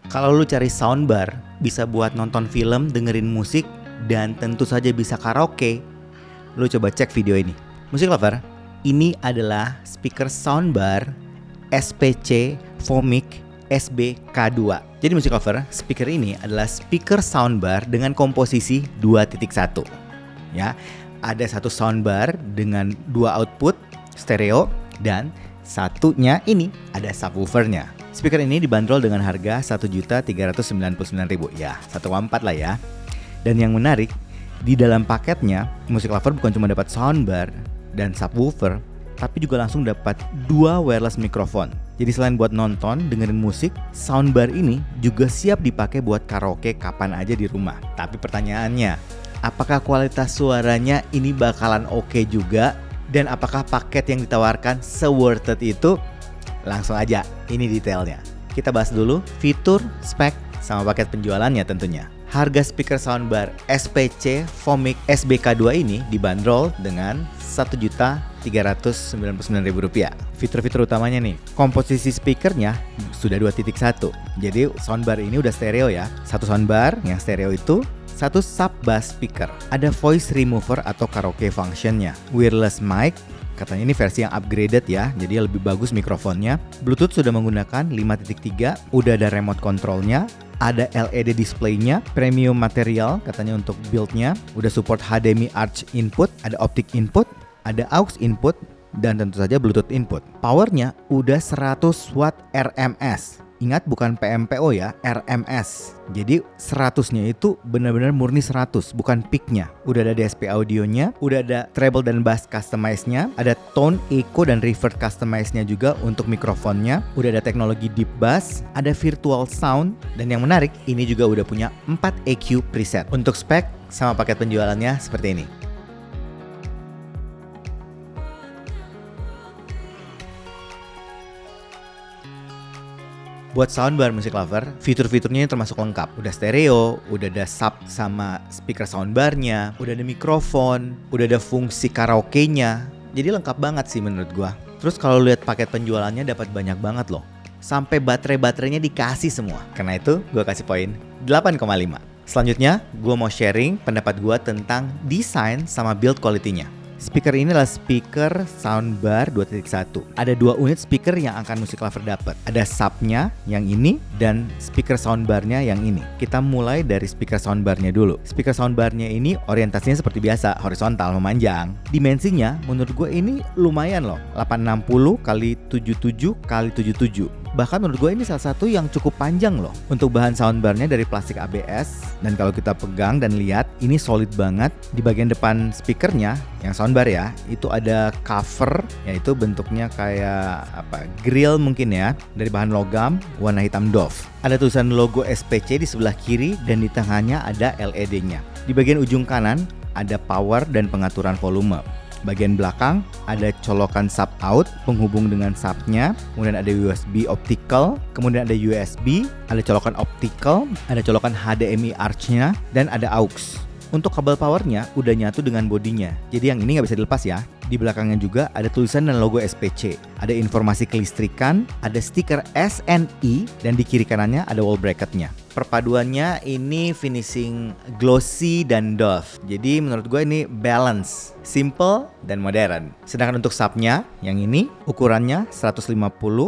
Kalau lu cari soundbar, bisa buat nonton film, dengerin musik, dan tentu saja bisa karaoke, lu coba cek video ini. Musik lover, ini adalah speaker soundbar SPC Fomic SBK2. Jadi musik lover, speaker ini adalah speaker soundbar dengan komposisi 2.1. Ya, ada satu soundbar dengan 2 output stereo dan satunya ini ada subwoofernya. Speaker ini dibanderol dengan harga Rp1.399.000. Ya, 1,4 lah ya. Dan yang menarik, di dalam paketnya musik lover bukan cuma dapat soundbar dan subwoofer, tapi juga langsung dapat 2 wireless mikrofon. Jadi selain buat nonton, dengerin musik, soundbar ini juga siap dipakai buat karaoke kapan aja di rumah. Tapi pertanyaannya, apakah kualitas suaranya ini bakalan oke juga? Dan apakah paket yang ditawarkan se-worth it itu? Langsung aja, ini detailnya. Kita bahas dulu fitur, spek, sama paket penjualannya tentunya. Harga speaker soundbar SPC Fomic SBK2 ini dibanderol dengan Rp1.399.000. Fitur-fitur utamanya nih, komposisi speakernya sudah 2.1. Jadi soundbar ini udah stereo ya. Satu soundbar yang stereo itu satu sub bass speaker. Ada voice remover atau karaoke functionnya. Wireless mic, katanya ini versi yang upgraded ya, jadi lebih bagus mikrofonnya. Bluetooth sudah menggunakan 5.3, udah ada remote controlnya. Ada LED displaynya, premium material katanya untuk buildnya. Udah support HDMI Arch input, ada optic input, ada aux input, dan tentu saja Bluetooth input. Powernya udah 100 watt RMS. Ingat bukan PMPO ya, RMS. Jadi 100-nya itu benar-benar murni 100, bukan peak-nya. Udah ada DSP audionya, udah ada treble dan bass customize-nya, ada tone, echo, dan reverb customize-nya juga untuk mikrofonnya. Udah ada teknologi deep bass, ada virtual sound, dan yang menarik, ini juga udah punya 4 EQ preset. Untuk spek sama paket penjualannya seperti ini. Buat soundbar musik lover, fitur-fiturnya termasuk lengkap. Udah stereo, udah ada sub sama speaker soundbarnya, udah ada mikrofon, udah ada fungsi karaoke-nya. Jadi lengkap banget sih menurut gua. Terus kalau lihat paket penjualannya dapat banyak banget loh. Sampai baterai-baterainya dikasih semua. Karena itu gua kasih poin 8,5. Selanjutnya, gua mau sharing pendapat gua tentang desain sama build quality-nya. Speaker ini adalah speaker soundbar 2.1. Ada 2 unit speaker yang akan musik lover dapat. Ada subnya yang ini dan speaker soundbarnya yang ini. Kita mulai dari speaker soundbarnya dulu. Speaker soundbarnya ini orientasinya seperti biasa, horizontal memanjang. Dimensinya menurut gue ini lumayan loh, 860 x 77 x 77. Bahkan menurut gue ini salah satu yang cukup panjang loh. Untuk bahan soundbarnya dari plastik ABS, dan kalau kita pegang dan lihat ini solid banget. Di bagian depan speakernya yang soundbar ya, itu ada cover, yaitu bentuknya kayak grill mungkin ya, dari bahan logam warna hitam doff. Ada tulisan logo SPC di sebelah kiri dan di tengahnya ada LED-nya. Di bagian ujung kanan ada power dan pengaturan volume. Bagian belakang ada colokan sub out penghubung dengan subnya, kemudian ada USB optical, kemudian ada USB, ada colokan optical, ada colokan HDMI arch-nya, dan ada aux. Untuk kabel powernya udah nyatu dengan bodinya, jadi yang ini nggak bisa dilepas ya. Di belakangnya juga ada tulisan dan logo SPC, ada informasi kelistrikan, ada stiker SNI, dan di kiri kanannya ada wall bracketnya. Perpaduannya ini finishing glossy dan doff. Jadi menurut gue ini balance, simple dan modern. Sedangkan untuk subnya yang ini ukurannya 150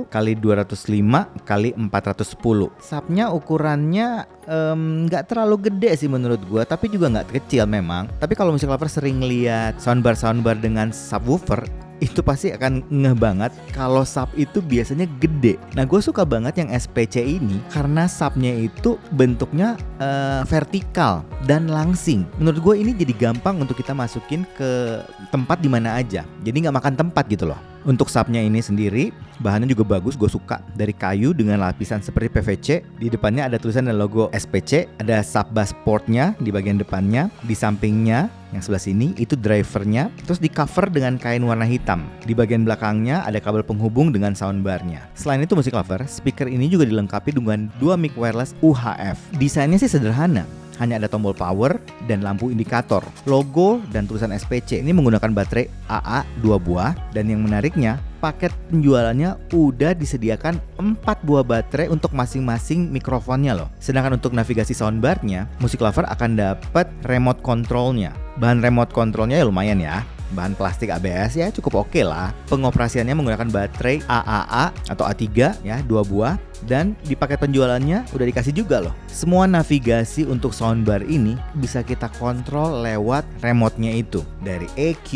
x 205 x 410. Subnya ukurannya nggak terlalu gede sih menurut gue, tapi juga nggak kecil memang. Tapi kalau musik lover sering lihat soundbar dengan subwoofer, itu pasti akan ngeh banget kalau sub itu biasanya gede. Nah, gue suka banget yang SPC ini karena subnya itu bentuknya vertikal dan langsing. Menurut gue ini jadi gampang untuk kita masukin ke tempat di mana aja. Jadi nggak makan tempat gitu loh. Untuk subnya ini sendiri, bahannya juga bagus, gue suka. Dari kayu dengan lapisan seperti PVC. Di depannya ada tulisan dan logo SPC. Ada sub bass portnya di bagian depannya. Di sampingnya, yang sebelah sini, itu drivernya. Terus di cover dengan kain warna hitam. Di bagian belakangnya ada kabel penghubung dengan soundbarnya. Selain itu musik lover, speaker ini juga dilengkapi dengan 2 mic wireless UHF. Desainnya sih sederhana. Hanya ada tombol power dan lampu indikator. Logo dan tulisan SPC ini menggunakan baterai AA 2 buah. Dan yang menariknya, paket penjualannya udah disediakan 4 buah baterai untuk masing-masing mikrofonnya loh. Sedangkan untuk navigasi soundbarnya, Music Lover akan dapat remote controlnya. Bahan remote controlnya ya lumayan ya. Bahan plastik ABS ya cukup oke lah. Pengoperasiannya menggunakan baterai AAA atau A3 ya, 2 buah. Dan di paket penjualannya udah dikasih juga loh. Semua navigasi untuk soundbar ini bisa kita kontrol lewat remote-nya itu. Dari EQ,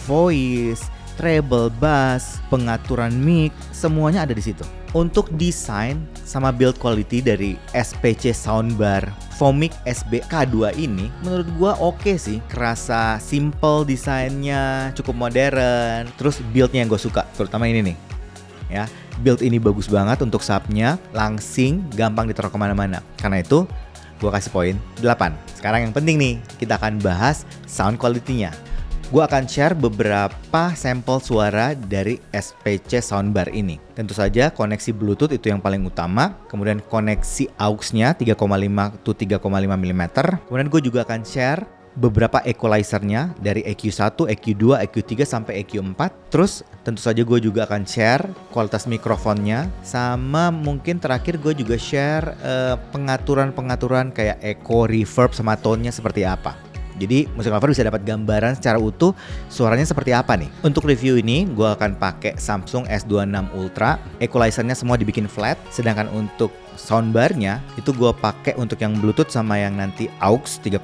voice, treble, bass, pengaturan mic, semuanya ada di situ. Untuk desain sama build quality dari SPC Soundbar Fomic SB-K2 ini menurut gua oke sih. Kerasa simple desainnya, cukup modern. Terus buildnya yang gue suka, terutama ini nih. Ya, build ini bagus banget untuk subnya, langsing, gampang ditaruh kemana-mana. Karena itu gua kasih poin 8. Sekarang yang penting nih, kita akan bahas sound quality-nya. Gue akan share beberapa sampel suara dari SPC Soundbar ini. Tentu saja koneksi Bluetooth itu yang paling utama. Kemudian koneksi AUX-nya 3,5 to 3,5 mm. Kemudian gue juga akan share beberapa equalizer-nya dari EQ1, EQ2, EQ3 sampai EQ4. Terus tentu saja gue juga akan share kualitas mikrofonnya. Sama mungkin terakhir gue juga share pengaturan-pengaturan kayak echo, reverb, sama tone-nya seperti apa. Jadi Music Lover bisa dapat gambaran secara utuh suaranya seperti apa nih. Untuk review ini gue akan pakai Samsung S26 Ultra. Equalizer-nya semua dibikin flat. Sedangkan untuk soundbarnya itu gue pakai untuk yang Bluetooth sama yang nanti AUX 3,5.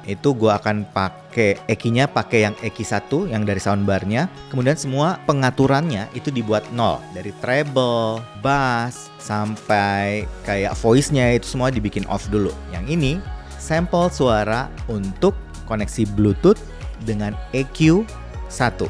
Itu gue akan pakai EQ-nya pakai yang EQ1 yang dari soundbarnya. Kemudian semua pengaturannya itu dibuat 0. Dari treble, bass, sampai kayak voice-nya itu semua dibikin off dulu. Yang ini sampel suara untuk koneksi Bluetooth dengan EQ1.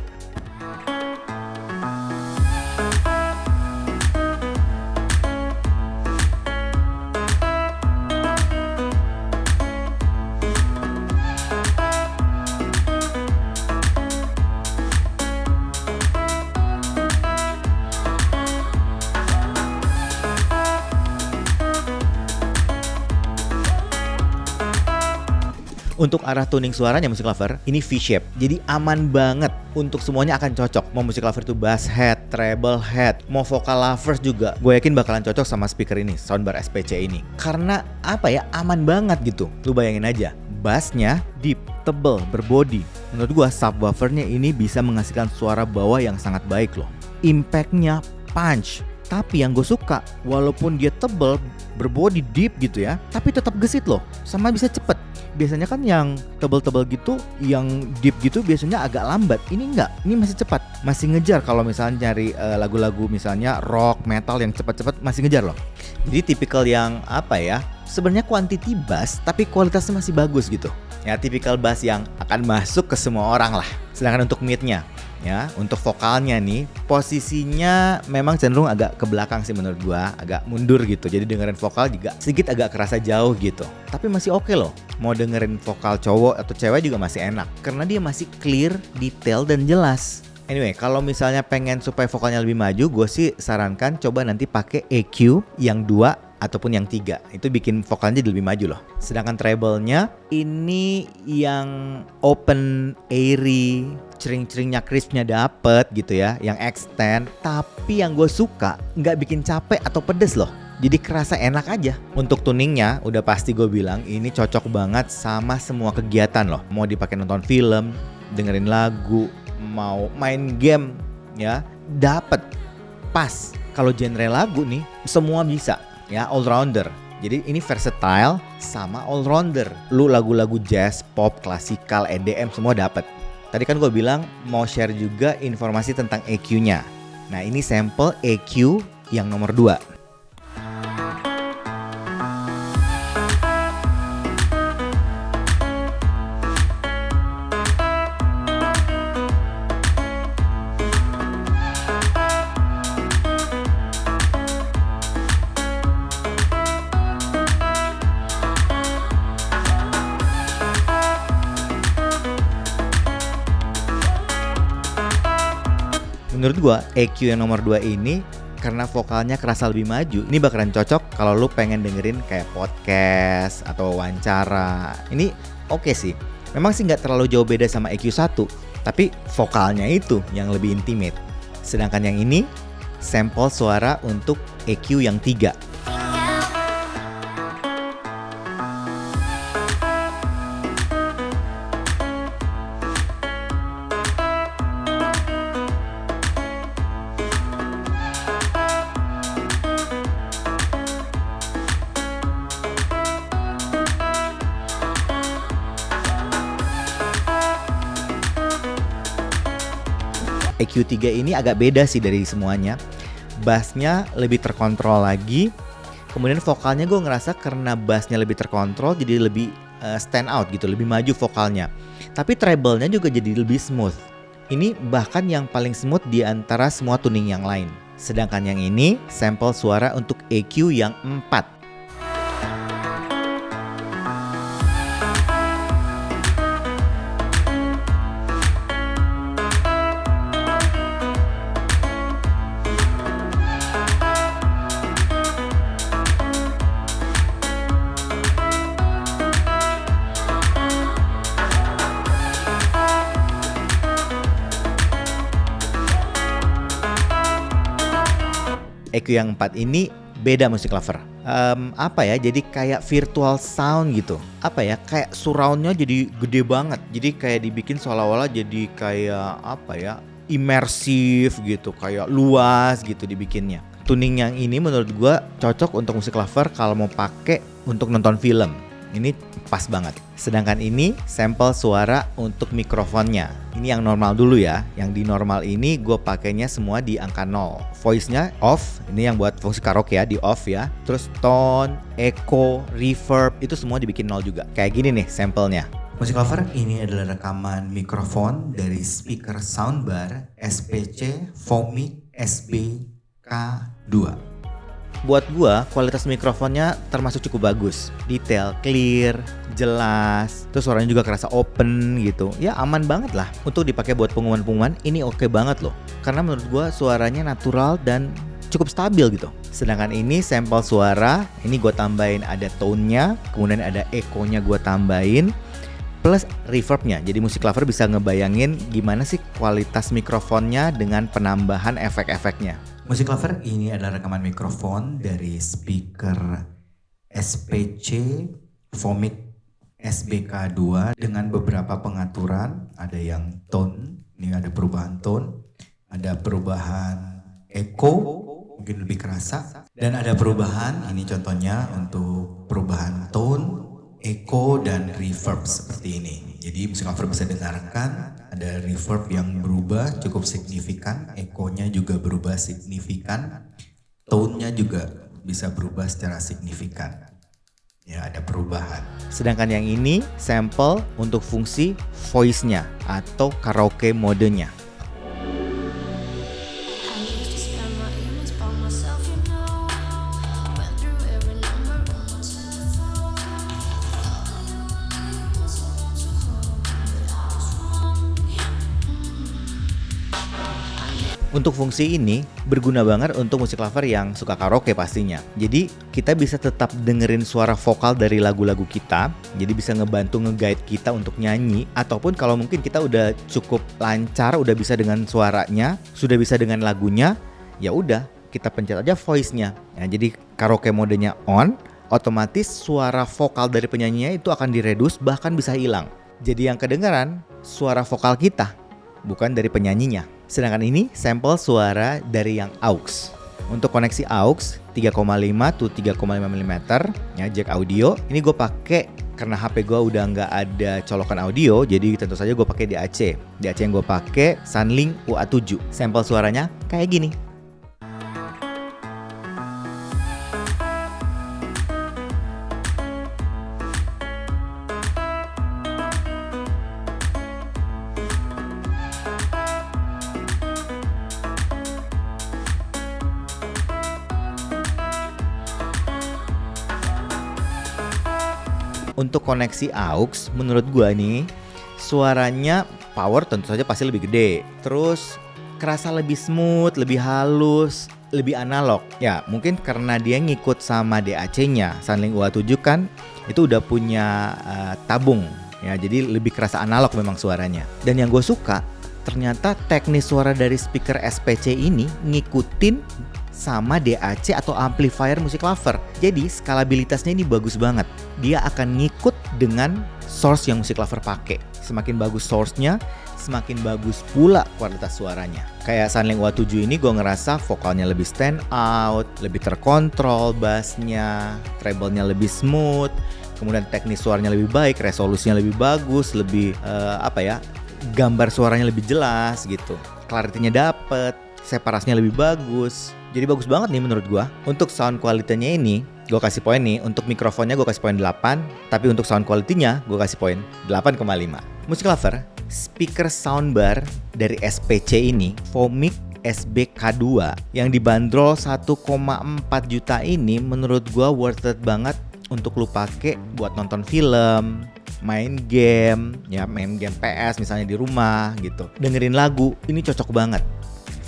Untuk arah tuning suaranya Music Lover, ini V-shape. Jadi aman banget. Untuk semuanya akan cocok. Mau Music Lover itu bass head, treble head, mau vocal lovers juga. Gue yakin bakalan cocok sama speaker ini, soundbar SPC ini. Karena apa ya, aman banget gitu. Lu bayangin aja, bassnya deep, tebel, berbody. Menurut gue subwoofernya ini bisa menghasilkan suara bawah yang sangat baik loh. Impactnya punch. Tapi yang gue suka, walaupun dia tebel, berbody deep gitu ya, tapi tetap gesit loh, sama bisa cepet. Biasanya kan yang tebel-tebel gitu, yang deep gitu biasanya agak lambat. Ini enggak, ini masih cepat, masih ngejar. Kalau misalnya nyari lagu-lagu misalnya rock, metal yang cepat-cepat masih ngejar loh. Jadi tipikal yang apa ya, sebenarnya quantity bass tapi kualitasnya masih bagus gitu. Ya tipikal bass yang akan masuk ke semua orang lah. Sedangkan untuk mid-nya, ya untuk vokalnya nih posisinya memang cenderung agak ke belakang sih menurut gua, agak mundur gitu. Jadi dengerin vokal juga sedikit agak kerasa jauh gitu. Tapi masih oke loh. Mau dengerin vokal cowok atau cewek juga masih enak karena dia masih clear, detail dan jelas. Anyway, kalau misalnya pengen supaya vokalnya lebih maju, gue sih sarankan coba nanti pakai EQ yang 2 ataupun yang 3. Itu bikin vokalnya jadi lebih maju loh. Sedangkan treble-nya ini yang open, airy, cering-ceringnya crispnya dapet gitu ya, yang extend. Tapi yang gue suka nggak bikin capek atau pedes loh. Jadi kerasa enak aja. Untuk tuningnya udah pasti gue bilang ini cocok banget sama semua kegiatan loh. Mau dipakai nonton film, dengerin lagu, mau main game ya, dapet pas. Kalau genre lagu nih semua bisa ya, all rounder. Jadi ini versatile sama all rounder. Lu lagu-lagu jazz, pop, klasikal, EDM semua dapet. Tadi kan gue bilang mau share juga informasi tentang EQ-nya. Nah ini sampel EQ yang nomor 2. Menurut gua EQ yang nomor 2 ini karena vokalnya kerasa lebih maju, ini bakalan cocok kalau lu pengen dengerin kayak podcast atau wawancara. Ini oke sih. Memang sih nggak terlalu jauh beda sama EQ1, tapi vokalnya itu yang lebih intimate. Sedangkan yang ini sampel suara untuk EQ yang 3. EQ3 ini agak beda sih dari semuanya. Bassnya lebih terkontrol lagi. Kemudian vokalnya gue ngerasa karena bassnya lebih terkontrol jadi lebih stand out gitu, lebih maju vokalnya. Tapi treble-nya juga jadi lebih smooth. Ini bahkan yang paling smooth di antara semua tuning yang lain. Sedangkan yang ini sampel suara untuk EQ yang 4. EQ yang 4 ini beda Music Lover. Apa ya? Jadi kayak virtual sound gitu. Apa ya? Kayak surroundnya jadi gede banget. Jadi kayak dibikin seolah-olah jadi kayak apa ya? Imersif gitu, kayak luas gitu dibikinnya. Tuning yang ini menurut gua cocok untuk Music Lover kalau mau pakai untuk nonton film. Ini pas banget. Sedangkan ini sampel suara untuk mikrofonnya. Ini yang normal dulu ya. Yang di normal ini gue pakainya semua di angka 0. Voice-nya off. Ini yang buat fungsi karaoke ya, di off ya. Terus tone, echo, reverb itu semua dibikin 0 juga. Kayak gini nih sampelnya. Music Lover, ini adalah rekaman mikrofon dari speaker soundbar SPC Fomic SBK2. Buat gua kualitas mikrofonnya termasuk cukup bagus, detail, clear, jelas, terus suaranya juga kerasa open gitu. Ya aman banget lah untuk dipakai buat pengumuman-pengumuman. Ini oke banget loh, karena menurut gua suaranya natural dan cukup stabil gitu. Sedangkan ini sampel suara, ini gua tambahin ada tone-nya, kemudian ada echo-nya gua tambahin, plus reverb-nya. Jadi Music Lover bisa ngebayangin gimana sih kualitas mikrofonnya dengan penambahan efek-efeknya. Music Lover, ini adalah rekaman mikrofon dari speaker SPC Fomic SBK2 dengan beberapa pengaturan. Ada yang tone, ini ada perubahan tone, ada perubahan echo, mungkin lebih kerasa, dan ada perubahan, ini contohnya untuk perubahan tone, echo, dan reverb seperti ini. Jadi Music Lover bisa dengarkan, ada reverb yang berubah cukup signifikan, echo-nya juga berubah signifikan, tone-nya juga bisa berubah secara signifikan. Ya, ada perubahan. Sedangkan yang ini sampel untuk fungsi voice-nya atau karaoke modenya. Untuk fungsi ini berguna banget untuk Music Lover yang suka karaoke pastinya. Jadi kita bisa tetap dengerin suara vokal dari lagu-lagu kita. Jadi bisa ngebantu nge-guide kita untuk nyanyi. Ataupun kalau mungkin kita udah cukup lancar, udah bisa dengan suaranya, sudah bisa dengan lagunya, ya udah kita pencet aja voice-nya. Ya, jadi karaoke modenya on, otomatis suara vokal dari penyanyinya itu akan direduce, bahkan bisa hilang. Jadi yang kedengaran suara vokal kita, bukan dari penyanyinya. Sedangkan ini sampel suara dari yang aux. Untuk koneksi aux 3,5 to 3,5 mm ya, jack audio. Ini gue pakai karena HP gue udah nggak ada colokan audio, jadi tentu saja gue pakai DAC. DAC yang gue pakai Sunlink UA7. Sampel suaranya kayak gini. Untuk koneksi aux, menurut gua nih, suaranya power tentu saja pasti lebih gede. Terus kerasa lebih smooth, lebih halus, lebih analog. Ya, mungkin karena dia ngikut sama DAC-nya. Sunlink UA7 kan itu udah punya tabung. Ya, jadi lebih kerasa analog memang suaranya. Dan yang gue suka, ternyata teknis suara dari speaker SPC ini ngikutin sama DAC atau amplifier musik lover. Jadi skalabilitasnya ini bagus banget. Dia akan ngikut dengan source yang musik lover pakai. Semakin bagus source-nya, semakin bagus pula kualitas suaranya. Kayak Sunlink UA7 ini gue ngerasa vokalnya lebih stand out, lebih terkontrol bassnya, treble-nya lebih smooth, kemudian teknis suaranya lebih baik, resolusinya lebih bagus, lebih gambar suaranya lebih jelas gitu. Clarity-nya dapet, separasinya lebih bagus. Jadi bagus banget nih menurut gua. Untuk sound quality-nya ini, gua kasih poin nih. Untuk mikrofonnya gua kasih poin 8, tapi untuk sound quality-nya gua kasih poin 8,5. Musik lover, speaker soundbar dari SPC ini, Fomic SBK2 yang dibanderol 1,4 juta ini menurut gua worth it banget untuk lu pakai buat nonton film, main game PS misalnya di rumah gitu. Dengerin lagu, ini cocok banget.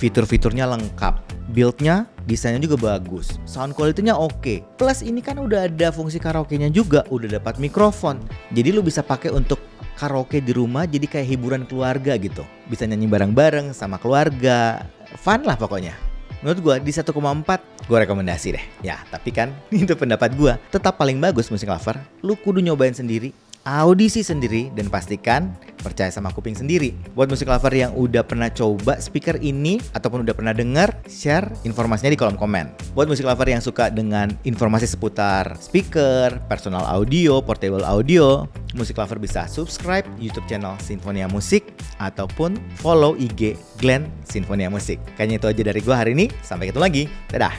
Fitur-fiturnya lengkap, build-nya, desainnya juga bagus, sound quality-nya oke. Plus ini kan udah ada fungsi karaoke-nya juga, udah dapat mikrofon. Jadi lu bisa pakai untuk karaoke di rumah, jadi kayak hiburan keluarga gitu. Bisa nyanyi bareng-bareng sama keluarga, fun lah pokoknya. Menurut gue di 1,4 gue rekomendasi deh. Ya tapi kan itu pendapat gue. Tetap paling bagus musik lover, lu kudu nyobain sendiri, audisi sendiri, dan pastikan percaya sama kuping sendiri. Buat musik lover yang udah pernah coba speaker ini ataupun udah pernah dengar, share informasinya di kolom komen. Buat musik lover yang suka dengan informasi seputar speaker, personal audio, portable audio, musik lover bisa subscribe YouTube channel Sinfonia Musik ataupun follow IG Glenn Sinfonia Musik. Kayaknya itu aja dari gua hari ini. Sampai ketemu lagi. Dadah.